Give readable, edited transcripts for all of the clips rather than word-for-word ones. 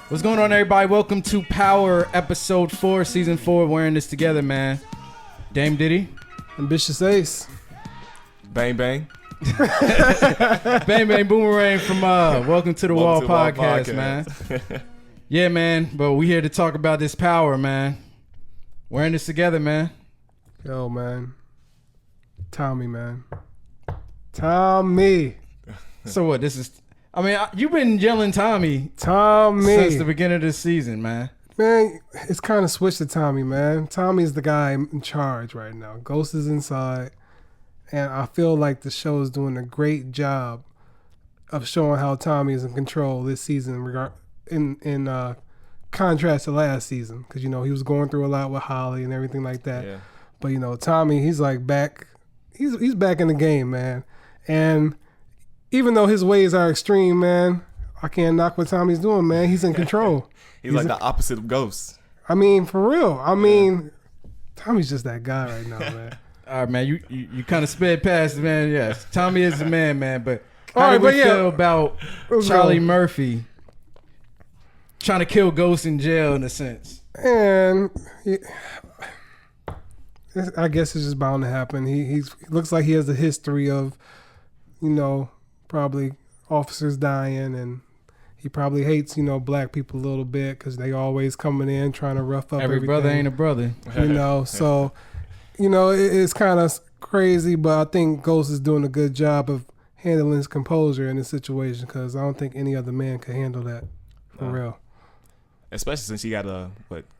What's going on, everybody? Welcome to Power Episode 4, Season 4. We're in this together, man. Dame Diddy. Ambitious Ace. Bang Bang. Bang Bang Boomerang from Welcome to the Wall podcast, man. Yeah, man. But we here to talk about this power, man. We're in this together, man. Yo, man. Tommy, man. Tommy. So what? This is... I mean, you've been yelling Tommy since the beginning of this season, man. Man, it's kind of switched to Tommy, man. Tommy's the guy in charge right now. Ghost is inside. And I feel like the show is doing a great job of showing how Tommy is in control this season in contrast to last season. Because, you know, he was going through a lot with Holly and everything like that. Yeah. But, you know, Tommy, he's like back. He's back in the game, man. And even though his ways are extreme, man, I can't knock what Tommy's doing, man. He's in control. He's like the opposite of Ghost. I mean, for real. I mean, Tommy's just that guy right now, man. All right, man. You kind of sped past it, man. Yes, Tommy is the man, man. But how do we feel about Charlie Murphy trying to kill Ghost in jail in a sense? And I guess it's just bound to happen. He looks like he has a history of, you know, probably officers dying, and he probably hates, you know, black people a little bit because they always coming in trying to rough up every everything. Brother ain't a brother, you know. So, you know, it's kind of crazy, but I think Ghost is doing a good job of handling his composure in this situation because I don't think any other man could handle that for real. Especially since he got to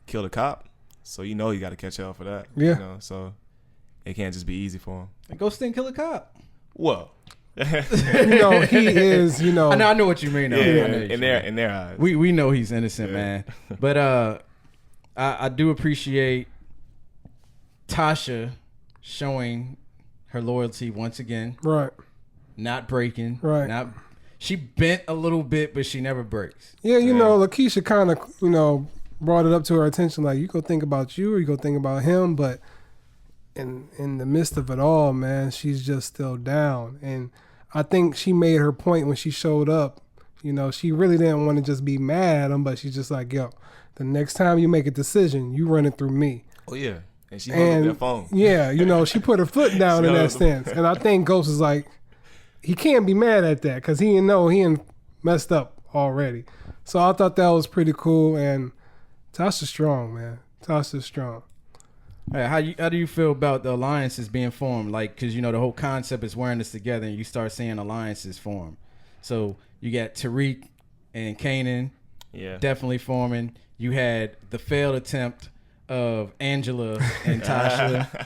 kill the cop, so you know you got to catch hell for that. Yeah. You know, so it can't just be easy for him. And Ghost didn't kill a cop. Well. You know, he is, you know. I know what you mean. Yeah, in their eyes. We know he's innocent, man. But I do appreciate Tasha showing her loyalty once again. Right. Not breaking. Right. She bent a little bit, but she never breaks. Yeah, you know, Lakeisha kind of, you know, brought it up to her attention. Like, you go think about you or you go think about him. But in the midst of it all, man, she's just still down. And I think she made her point when she showed up. You know, she really didn't want to just be mad at him, but she's just like, yo, the next time you make a decision, you run it through me. Oh, yeah. And she hung up their phone. Yeah, you know, she put her foot down in that sense. And I think Ghost is like, he can't be mad at that because he didn't know he had messed up already. So I thought that was pretty cool. And Tasha's strong, man. Tasha's strong. Hey, how do you feel about the alliances being formed? Like, because, you know, the whole concept is wearing this together and you start seeing alliances form. So you got Tariq and Kanan definitely forming. You had the failed attempt of Angela and Tasha.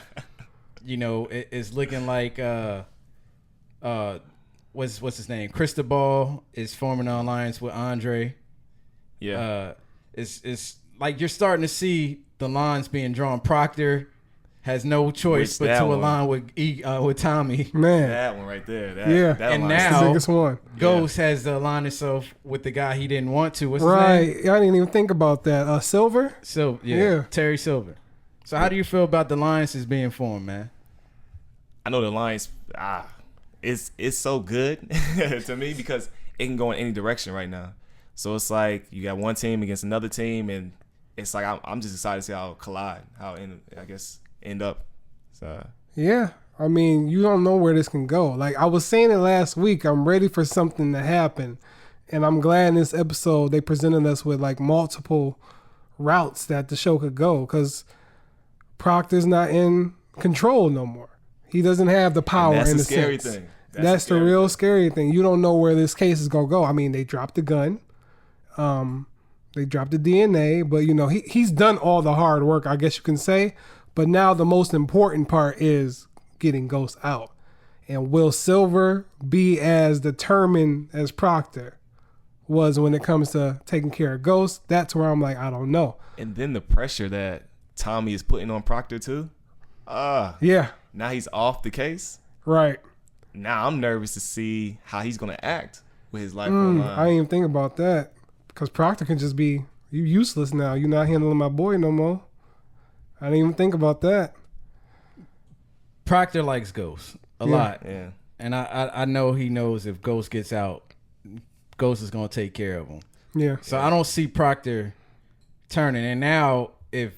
You know, it's looking like what's his name? Cristobal is forming an alliance with Andre. Yeah. It's like you're starting to see the lines being drawn. Proctor has no choice but to align with Tommy. Man, that one right there. That and now the biggest one. Ghost has to align himself with the guy he didn't want to. What's his name? I didn't even think about that. Silver. Terry Silver. So how do you feel about the alliances being formed, man? I know the alliance. It's so good to me because it can go in any direction right now. So it's like you got one team against another team, and it's like I'm just excited to see how it'll collide, end up. So yeah, I mean, you don't know where this can go. Like I was saying it last week, I'm ready for something to happen, and I'm glad in this episode they presented us with like multiple routes that the show could go because Proctor's not in control no more. He doesn't have the power. And that's in the a scary sense. thing. That's the real scary thing. You don't know where this case is gonna go. I mean, they dropped the gun. They dropped the DNA, but you know he's done all the hard work, I guess you can say. But now the most important part is getting Ghost out. And will Silver be as determined as Proctor was when it comes to taking care of Ghost? That's where I'm like, I don't know. And then the pressure that Tommy is putting on Proctor too. Yeah. Now he's off the case. Right. Now I'm nervous to see how he's gonna act with his life on the line. I didn't even think about that. Because Proctor can just be, you useless now. You're not handling my boy no more. I didn't even think about that. Proctor likes Ghost a lot. Yeah. and I know he knows if Ghost gets out, Ghost is gonna take care of him. Yeah. So I don't see Proctor turning. And now if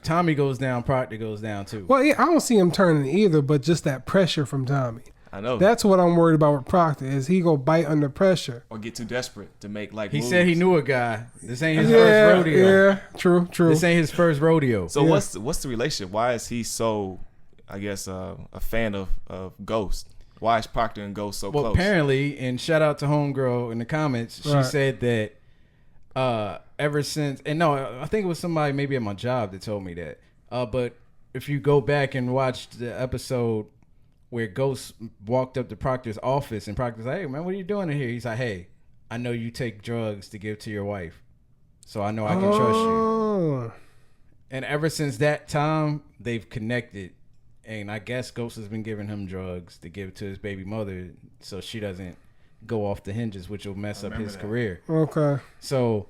Tommy goes down, Proctor goes down too. Well, yeah, I don't see him turning either, but just that pressure from Tommy. I know. That's what I'm worried about with Proctor. Is he go bite under pressure or get too desperate to make like he moves. said he knew a guy. This ain't his first rodeo. Yeah, true. This ain't his first rodeo. So what's the relationship? Why is he so, I guess, a fan of Ghost? Why is Proctor and Ghost so close? Well, apparently, and shout out to Homegirl in the comments, she said that ever since, and no, I think it was somebody maybe at my job that told me that. But if you go back and watch the episode where Ghost walked up to Proctor's office and Proctor's like, hey, man, what are you doing in here? He's like, hey, I know you take drugs to give to your wife, so I know I can trust you. And ever since that time, they've connected. And I guess Ghost has been giving him drugs to give to his baby mother so she doesn't go off the hinges, which will mess up his career. Okay. So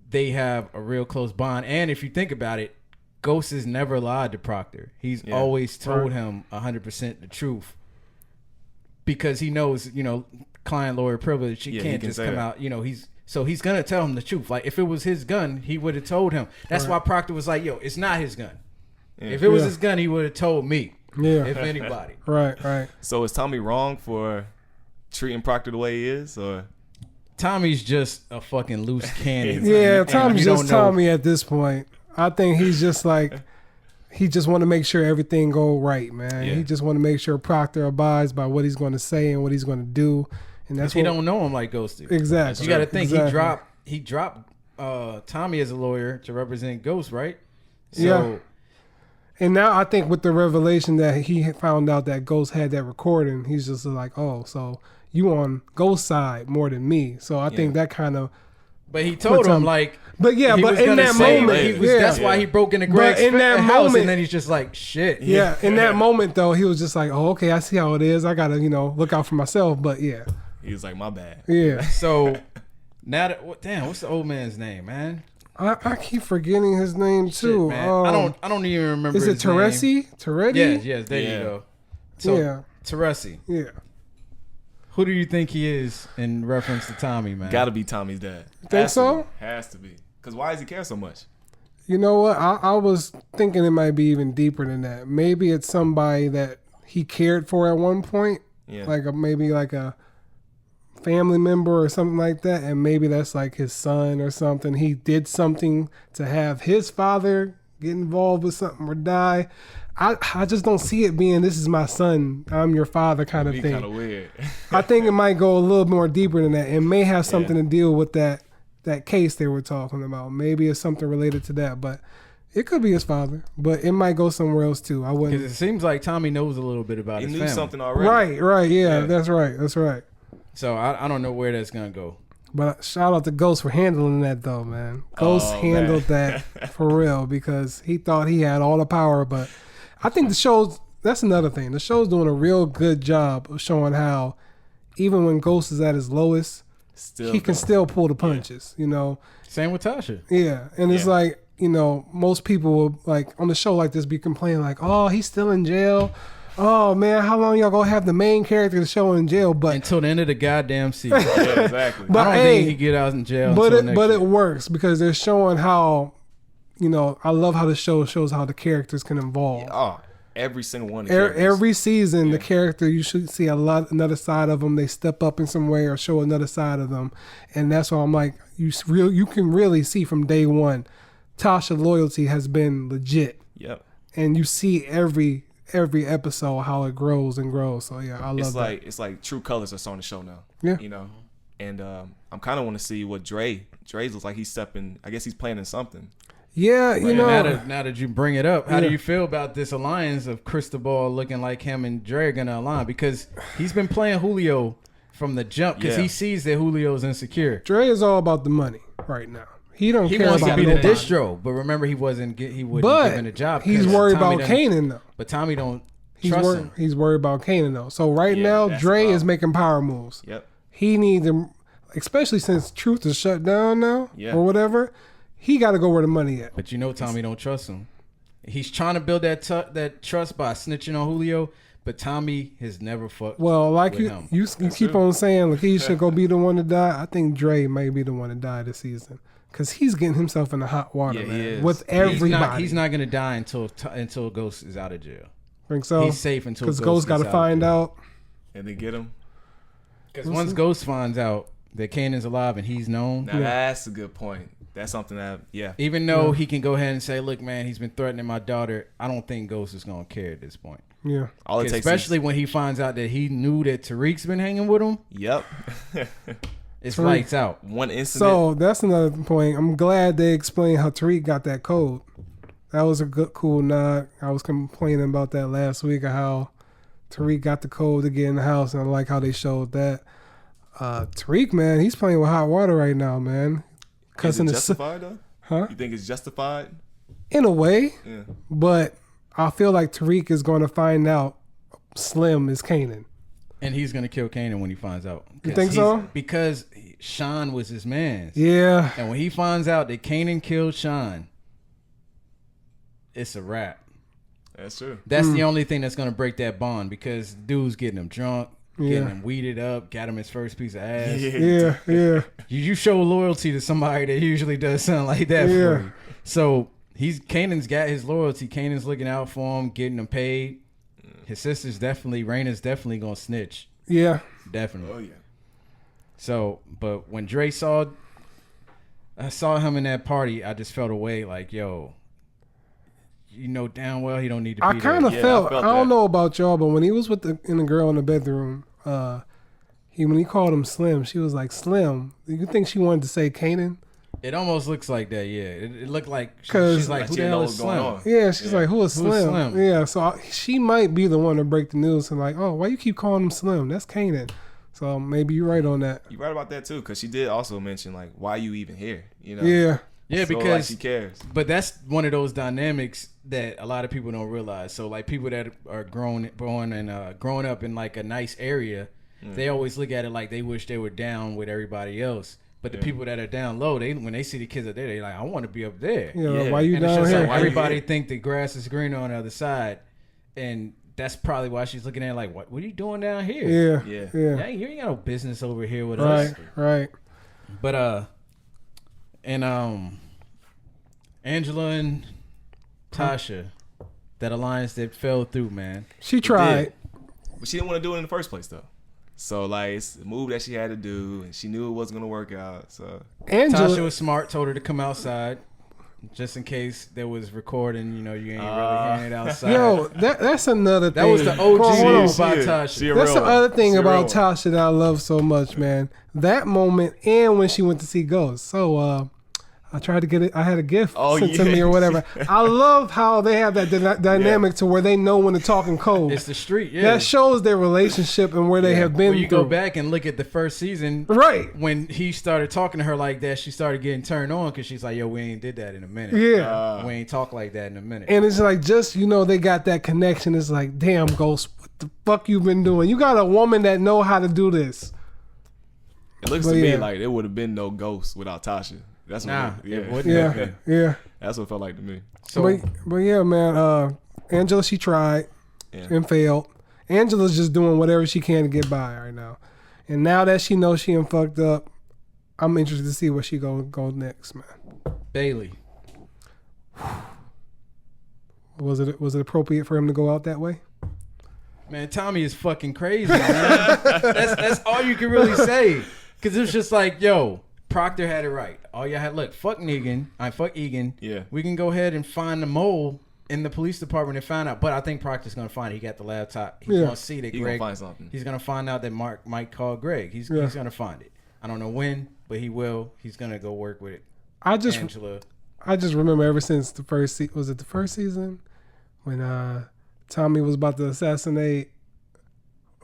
they have a real close bond. And if you think about it, Ghost has never lied to Proctor. He's always told him 100% the truth because he knows, client lawyer privilege. He can't just come out, he's going to tell him the truth. Like if it was his gun, he would have told him. That's why Proctor was like, yo, it's not his gun. Yeah. If it was his gun, he would have told me. Yeah. If anybody. Right. So is Tommy wrong for treating Proctor the way he is, or Tommy's just a fucking loose cannon? Yeah, Tommy's just Tommy at this point. I think he's just like he just want to make sure everything go right, man. Yeah. He just want to make sure Proctor abides by what he's going to say and what he's going to do, and that's he don't know him like Ghost did. Exactly. You got to think he dropped Tommy as a lawyer to represent Ghost, right? So, yeah. And now I think with the revelation that he found out that Ghost had that recording, he's just like, oh, so you on Ghost's side more than me. So I think that kind of. But he told him like. But yeah, but in that moment, that's why he broke into Greg's house, and then he's just like, shit. Yeah, in that moment though, he was just like, oh, okay, I see how it is. I gotta, look out for myself. But yeah, he was like, my bad. Yeah. So now that what's the old man's name, man? I keep forgetting his name too. Shit, man. I don't even remember. Is it Teresi? Teredi? Yes, there you go. So, Teresi. Yeah. Who do you think he is in reference to Tommy, man? Got to be Tommy's dad. Think so? Has to be. Because why does he care so much? You know what? I was thinking it might be even deeper than that. Maybe it's somebody that he cared for at one point. Yeah. Maybe like a family member or something like that. And maybe that's like his son or something. He did something to have his father get involved with something or die. I just don't see it being, this is my son, I'm your father kind of thing. Kind of weird. I think it might go a little more deeper than that. It may have something to deal with that case they were talking about. Maybe it's something related to that, but it could be his father. But it might go somewhere else too. I wouldn't. Because it seems like Tommy knows a little bit about his family. He knew something already. Right. Yeah, that's right. So I don't know where that's gonna go. But shout out to Ghost for handling that though, man. Ghost handled that for real because he thought he had all the power, but I think the show's, that's another thing. The show's doing a real good job of showing how even when Ghost is at his lowest, he can still pull the punches, Same with Tasha. Yeah. And it's like, most people will like on the show like this be complaining like, oh, he's still in jail. Oh man, how long y'all gonna have the main character of the show in jail? But until the end of the goddamn season. Yeah, exactly. But I don't think he get out in jail. But it works because they're showing how, I love how the show shows how the characters can evolve. Yeah, every single one. Every season, the character, you should see another side of them. They step up in some way or show another side of them, and that's why I'm like, you can really see from day one, Tashas Loyalty has been legit. Yep. And you see every episode how it grows and grows. So yeah, I love that. It's like true colors that's on the show now. Yeah. And I'm kind of want to see what Dre looks like. He's stepping. I guess he's playing in something. Yeah, now that you bring it up, how do you feel about this alliance of Cristobal looking like him and Dre are gonna align? Because he's been playing Julio from the jump because he sees that Julio's insecure. Dre is all about the money right now. He wants to be the distro, but remember he wouldn't given a job. He's worried about Kanan though. But Tommy don't trust him. He's worried about Kanan though. So now Dre is making power moves. Yep. He needs them, especially since Truth is shut down now or whatever. He got to go where the money at. But Tommy don't trust him. He's trying to build that trust by snitching on Julio, But Tommy has never fucked. Well, like with you him. keep on saying Lakeisha go be the one to die. I think Dre may be the one to die this season because he's getting himself in the hot water, Yeah, he man, is. with everybody. He's not gonna die until Ghost is out of jail. Think so? He's safe until because Ghost got to find out. And they get him. Because once Ghost finds out that Kanan's alive and he's known, Now that's a good point. That's something that even though he can go ahead and say, "Look, man, he's been threatening my daughter," I don't think Ghost is gonna care at this point. Yeah. All it takes Especially when he finds out that he knew that Tariq's been hanging with him. Yep. It's lights out. One incident. So that's another point. I'm glad they explained how Tariq got that code. That was a good, cool nod. I was complaining about that last week of how Tariq got the code to get in the house, and I like how they showed that. Tariq, man, he's playing with hot water right now, man. Is it justified though? Huh? You think it's justified? In a way, Yeah. but I feel like Tariq is going to find out Slim is Kanan. And he's gonna kill Kanan when he finds out. You think so? Because Sean was his man. Yeah. And when he finds out that Kanan killed Sean, it's a wrap. That's true. That's the only thing that's gonna break that bond because dude's getting him drunk, getting Yeah. him weeded up, got him his first piece of ass. Yeah. You show loyalty to somebody that usually does something like that Yeah. for you. So Kanan's got his loyalty. Kanan's looking out for him, getting him paid. His sister's Raina's definitely gonna snitch. Yeah. Definitely. Oh yeah. So, but when Dre I saw him in that party, I just felt away like, yo, you know damn well he don't need to I be kind of there. felt, I don't that. know about y'all, but when he was with the girl in the bedroom, when he called him Slim, she was like, Slim. You think she wanted to say Kanan? It almost looks like that, yeah. It looked like 'Cause- she's like, Like who she the hell know is what's going Slim? on. Yeah, she's like, who is Slim? Slim? Yeah, so she might be the one to break the news and like, oh, why you keep calling him Slim? That's Kanan. So maybe you're right on that. You're right about that too, because she did also mention like, why you even here? You know? Yeah. Yeah, So, like, because she cares. But that's one of those dynamics that a lot of people don't realize. So like people that are growing up in like a nice area, they always look at it like they wish they were down with everybody else. But the people that are down low, when they see the kids up there, they like, I want to be up there. Yeah, Yeah. why you And it's down just here? like everybody think the grass is greener on the other side, and that's probably why she's looking at it like, what are you doing down here? Yeah. Yeah. You ain't got no business over here with us. Right. But Angela and Tasha, that alliance that fell through, man. She tried. But she didn't want to do it in the first place though. So like it's a move that she had to do, and she knew it wasn't gonna work out. So Angela Tasha was smart, told her to come outside. Just in case there was recording, you ain't really hearing it outside. Yo, that's another thing. that was the OG Hold on. move by Tasha. That's the other thing She a about real one. Tasha that I love so much, man. That moment and when she went to see Ghost. So I tried to get it. I had a gift sent to me or whatever. I love how they have that dynamic to where they know when to talk in code. It's the street, yeah. That shows their relationship and where they have been When you through. go back and look at the first season, Right. when he started talking to her like that, she started getting turned on because she's like, yo, we ain't did that in a minute. Yeah. We ain't talk like that in a minute. And it's like, just, they got that connection. It's like, damn, Ghost, what the fuck you been doing? You got a woman that know how to do this. It looks But to me yeah. like there would have been no Ghost without Tasha. That's what it wouldn't have Yeah. been. Yeah. That's what it felt like to me. So, But yeah, man, Angela, she tried Yeah. and failed. Angela's just doing whatever she can to get by right now. And now that she knows she fucked up, I'm interested to see where she go next, man. Bailey. Was it appropriate for him to go out that way? Man, Tommy is fucking crazy, man. that's all you can really say. Because it was just like, yo, Proctor had it right. All y'all had, look, fuck Egan. Yeah. We can go ahead and find the mole in the police department and find out. But I think Proctor's going to find it. He got the laptop. He's going to see that He Greg. gonna find something. He's going to find out that Mike called Greg. He's going to find it. I don't know when, but he will. He's going to go work with it. Angela. I just remember ever since the first was it the first season when Tommy was about to assassinate.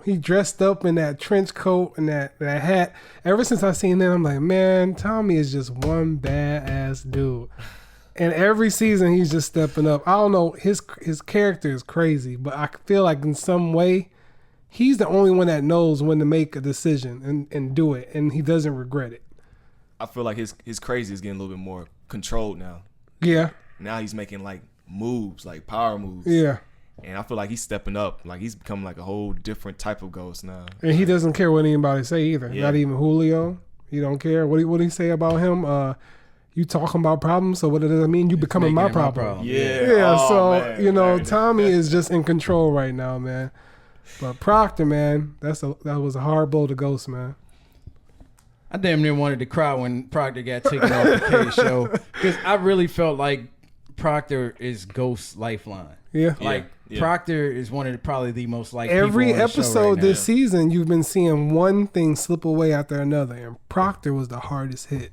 He dressed up in that trench coat and that hat. Ever since I seen that, I'm like, man, Tommy is just one badass dude. And every season he's just stepping up. I don't know, his character is crazy, but I feel like in some way he's the only one that knows when to make a decision and do it, and he doesn't regret it. I feel like his crazy is getting a little bit more controlled now. Yeah. Now he's making like moves, like power moves. Yeah. And I feel like he's stepping up. Like he's becoming like a whole different type of Ghost now. And he doesn't care what anybody say either. Yeah. Not even Julio. He don't care. What do he say about him? You talking about problems, so what does that mean? You becoming my problem. Yeah. So Man. you know, Man. Tommy is just in control right now, man. But Proctor, man, that was a hard blow to Ghost, man. I damn near wanted to cry when Proctor got taken off the K show because I really felt like Proctor is Ghost's lifeline. Yeah. Like Proctor is one of probably the most liked Every people on the show episode right this now. season, you've been seeing one thing slip away after another, and Proctor was the hardest hit.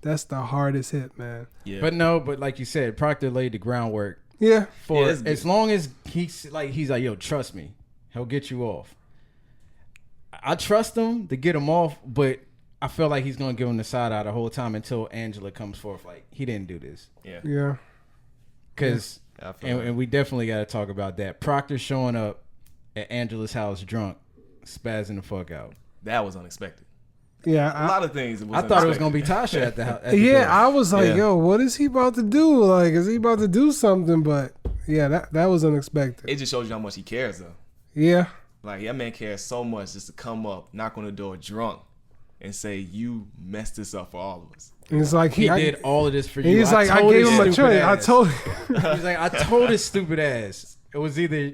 That's the hardest hit, man. Yeah. But like you said, Proctor laid the groundwork Yeah. for it's as long as he's like, yo, trust me, he'll get you off. I trust him to get him off, but I feel like he's gonna give him the side eye the whole time until Angela comes forth. Like he didn't do this. Yeah. Because I feel and we definitely got to talk about that. Proctor showing up at Angela's house drunk, spazzing the fuck out. that was unexpected. Yeah. A lot of things. I thought it was gonna be Tasha at the house. Yeah, I was like, Yeah. yo, what is he about to do? Like, is he about to do something? But yeah, that was unexpected. It just shows you how much he cares, though. Yeah. Like that man cares so much just to come up, knock on the door drunk, and say, "You messed this up for all of us." And it's like he did all of this for you. He's like, I told gave his him a stupid choice. I ass. told He's like, I told his stupid ass it was either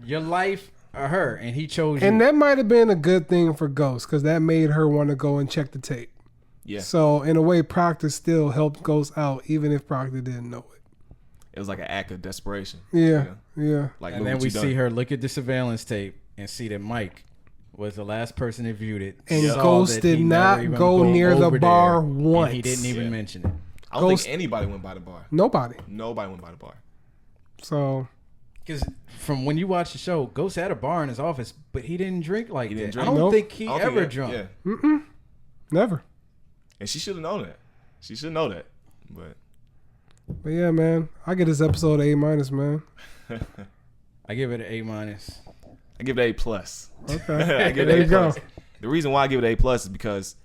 your life or her, and he chose you. And that might have been a good thing for Ghost because that made her want to go and check the tape. Yeah. So in a way, Proctor still helped Ghost out, even if Proctor didn't know it. It was like an act of desperation. Yeah, You know? yeah. Like, And look then what we you see done. her look at the surveillance tape and see that Mike was the last person that viewed it. And saw Ghost that did he not never even go near the over bar there, once. And he didn't even Yeah. mention it. I don't Ghost- think anybody went by the bar. Nobody. Nobody went by the bar. So Because from when you watch the show, Ghost had a bar in his office, but he didn't drink like He that. didn't drink? I don't Nope. think he I don't ever think drunk. Yeah. never. And she should have known that. She should know that. But But yeah, man, I get this episode A-, man. I give it an A-. I give it A plus. Okay. I give There it you A go. plus. The reason why I give it A plus is because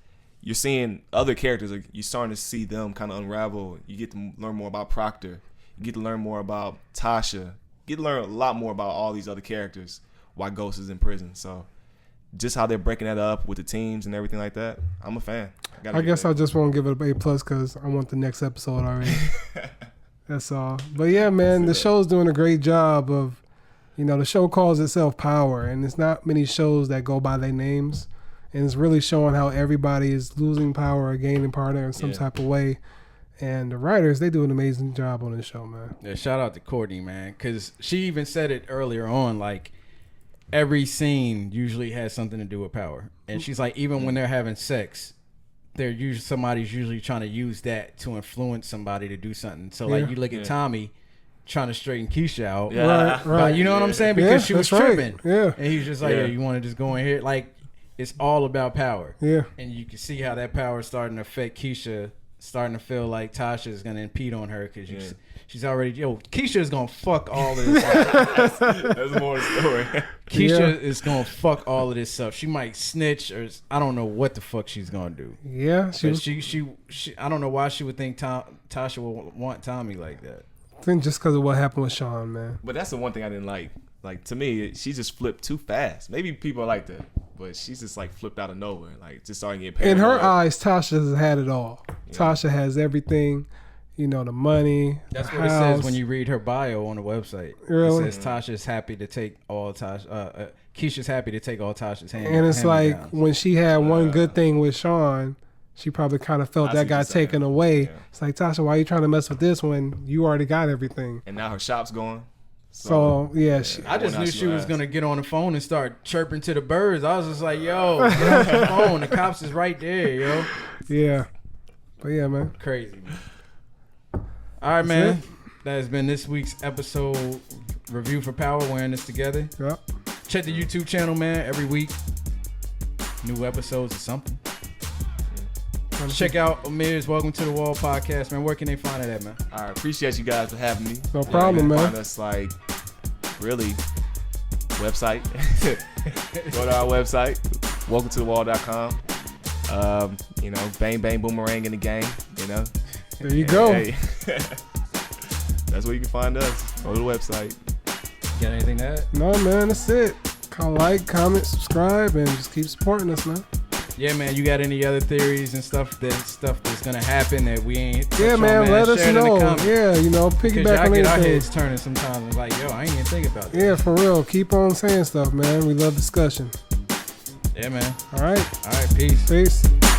you're seeing other characters. Like, you're starting to see them kind of unravel. You get to learn more about Proctor. You get to learn more about Tasha. You get to learn a lot more about all these other characters while Ghost is in prison. So just how they're breaking that up with the teams and everything like that, I'm a fan. I guess I just won't give it an A+ because I want the next episode already. That's all. But yeah, man, the show's doing a great job of, the show calls itself Power, and it's not many shows that go by their names, and it's really showing how everybody is losing power or gaining power in some type of way. And the writers, they do an amazing job on this show, man. Yeah, shout out to Courtney, man, because she even said it earlier on, like, every scene usually has something to do with power. And she's like, even when they're having sex, somebody's usually trying to use that to influence somebody to do something. So, like, you look at Tommy trying to straighten Keisha out. Yeah. Right. You know what I'm saying? Because she was that's right. tripping. Yeah. And he was just like, Yeah. you want to just go in here? Like, it's all about power. Yeah. And you can see how that power is starting to affect Keisha, starting to feel like Tasha is going to impede on her because she's already, Keisha is going to fuck all of this up. That's more the story. Keisha is going to fuck all of this up. She might snitch or I don't know what the fuck she's going to do. Yeah. She I don't know why she would think Tasha will want Tommy like that. I think just because of what happened with Sean, man. But that's the one thing I didn't like. Like, to me, she just flipped too fast. Maybe people are like that, but she's just like flipped out of nowhere. Like, just starting to get In paranoid. her eyes, Tasha has had it all. Yeah. Tasha has everything, the money. That's the what it house. says when you read her bio on the website. Really? It says Tasha's happy to take all Keisha's happy to take all Tasha's hand. And it's like hand-me-downs. when she had one good thing with Sean, she probably kind of felt I that see got what you're saying. taken away. Yeah. It's like, Tasha, why are you trying to mess with this when you already got everything? And now her shop's gone. So yeah, I just Well, knew now she was asked. gonna get on the phone and start chirping to the birds. I was just like, yo, get off the phone. The cops is right there, yo. yeah. But yeah, man. Crazy, man. All right, man. That has been this week's episode review for Power. We're in this together. Yep. Check the YouTube channel, man. Every week, new episodes or something. Check out Amir's Welcome to the Wall podcast, man. Where can they find it at, man? I appreciate you guys for having me. No problem, you can man. Find us really website. Go to our website, welcometothewall.com. Bang Bang Boomerang in the game. There you go. Hey. That's where you can find us. Go to the website. got anything to add? No, man, that's it. Like, comment, subscribe, and just keep supporting us, man. Yeah, man. You got any other theories and stuff that's gonna happen that we ain't? Yeah, man. Let us know. Yeah, you know, piggyback on get our anything. heads turning sometimes. Like, yo, I ain't even think about that. Yeah, for real. Keep on saying stuff, man. We love discussion. Yeah, man. All right. Peace. Peace.